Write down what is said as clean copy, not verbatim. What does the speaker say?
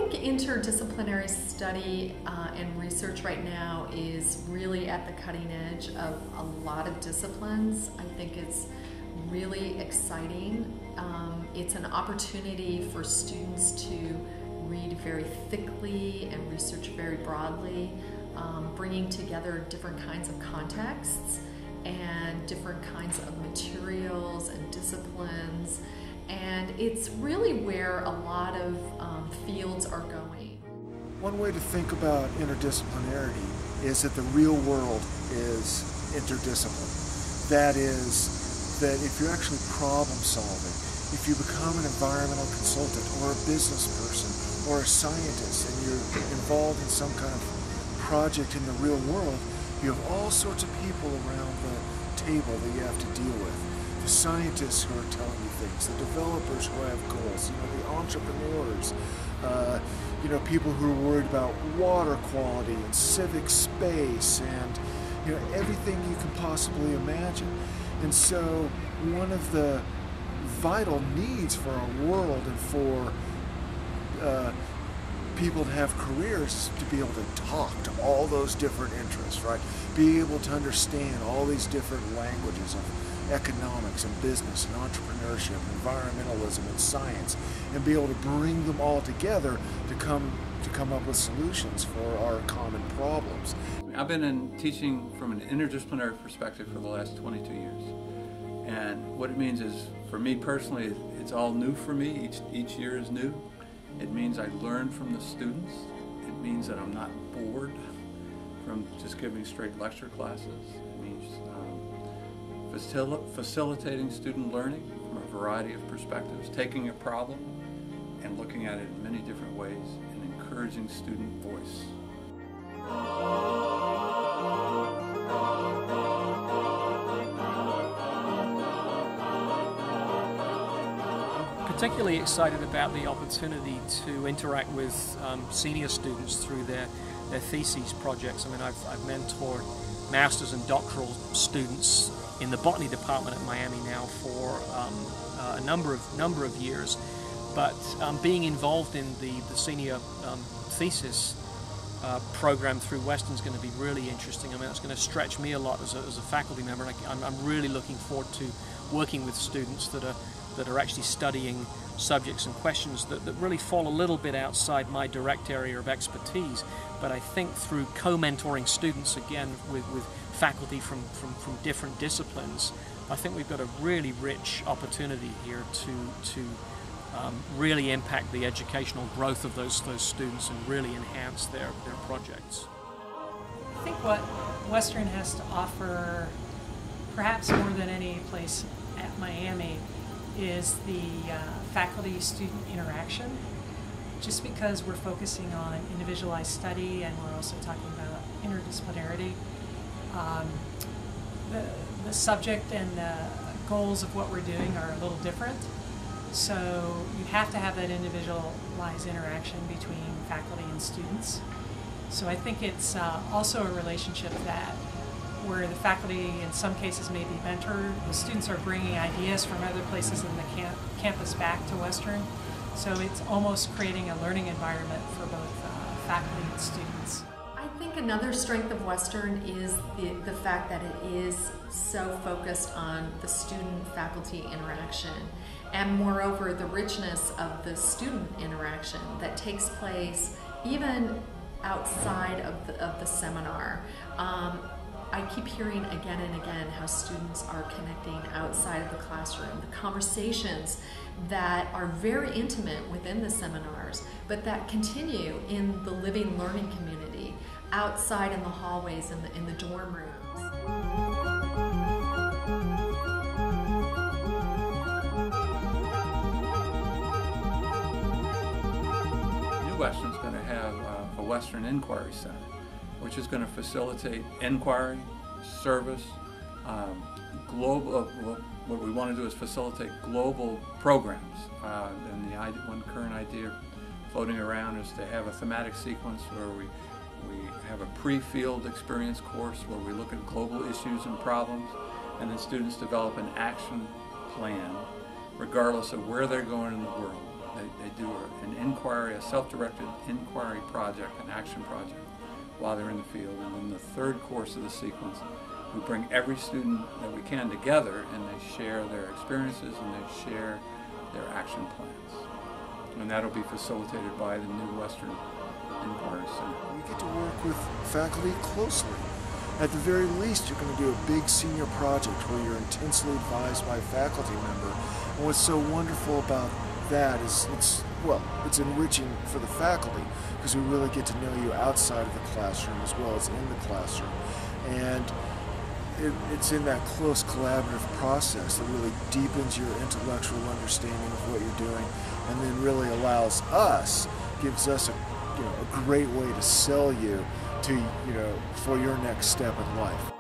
think interdisciplinary study and research right now is really at the cutting edge of a lot of disciplines. I think it's really exciting. It's an opportunity for students to read very thickly and research very broadly, bringing together different kinds of contexts and different kinds of materials and disciplines. And it's really where a lot of fields are going. One way to think about interdisciplinarity is that the real world is interdisciplinary. That is, that if you're actually problem solving, if you become an environmental consultant or a business person or a scientist and you're involved in some kind of project in the real world, you have all sorts of people around the table that you have to deal with. The scientists who are telling you things, the developers who have goals, the entrepreneurs, people who are worried about water quality and civic space and everything you can possibly imagine. And so one of the vital needs for our world and for people to have careers is to be able to talk to all those different interests, right? Be able to understand all these different languages of economics and business and entrepreneurship and environmentalism and science, and be able to bring them all together to come up with solutions for our common problems. I've been teaching from an interdisciplinary perspective for the last 22 years. And what it means is, for me personally, it's all new for me. Each year is new. It means I learn from the students. It means that I'm not bored from just giving straight lecture classes. It means facilitating student learning from a variety of perspectives, taking a problem and looking at it in many different ways, and encouraging student voice. Particularly excited about the opportunity to interact with senior students through their theses projects. I mean, I've mentored master's and doctoral students in the botany department at Miami now for a number of years, but being involved in the senior thesis program through Western is going to be really interesting. I mean, it's going to stretch me a lot as a faculty member, and I'm really looking forward to working with students that are actually studying subjects and questions that really fall a little bit outside my direct area of expertise. But I think through co-mentoring students, again, with faculty from different disciplines, I think we've got a really rich opportunity here to really impact the educational growth of those students and really enhance their projects. I think what Western has to offer, perhaps more than any place at Miami, is the faculty-student interaction. Just because we're focusing on individualized study and we're also talking about interdisciplinarity, the subject and the goals of what we're doing are a little different. So you have to have that individualized interaction between faculty and students. So I think it's also a relationship that where the faculty in some cases may be mentored, the students are bringing ideas from other places in the campus back to Western. So it's almost creating a learning environment for both faculty and students. I think another strength of Western is the fact that it is so focused on the student-faculty interaction, and moreover the richness of the student interaction that takes place even outside of the seminar. I keep hearing again and again how students are connecting outside of the classroom, the conversations that are very intimate within the seminars, but that continue in the living learning community, outside in the hallways, in the dorm rooms. New Western's going to have a Western Inquiry Center, which is going to facilitate inquiry, service, global. What we want to do is facilitate global programs. And one current idea floating around is to have a thematic sequence where we have a pre-field experience course where we look at global issues and problems, and then students develop an action plan regardless of where they're going in the world. They do an inquiry, a self-directed inquiry project, an action project, while they're in the field. And then the third course of the sequence, we bring every student that we can together, and they share their experiences and they share their action plans. And that'll be facilitated by the new Western Inquiry Center. You get to work with faculty closely. At the very least, you're going to do a big senior project where you're intensely advised by a faculty member. And what's so wonderful about that is it's enriching for the faculty because we really get to know you outside of the classroom as well as in the classroom. And it's in that close collaborative process that really deepens your intellectual understanding of what you're doing, and then really allows us, gives us a great way to sell you to for your next step in life.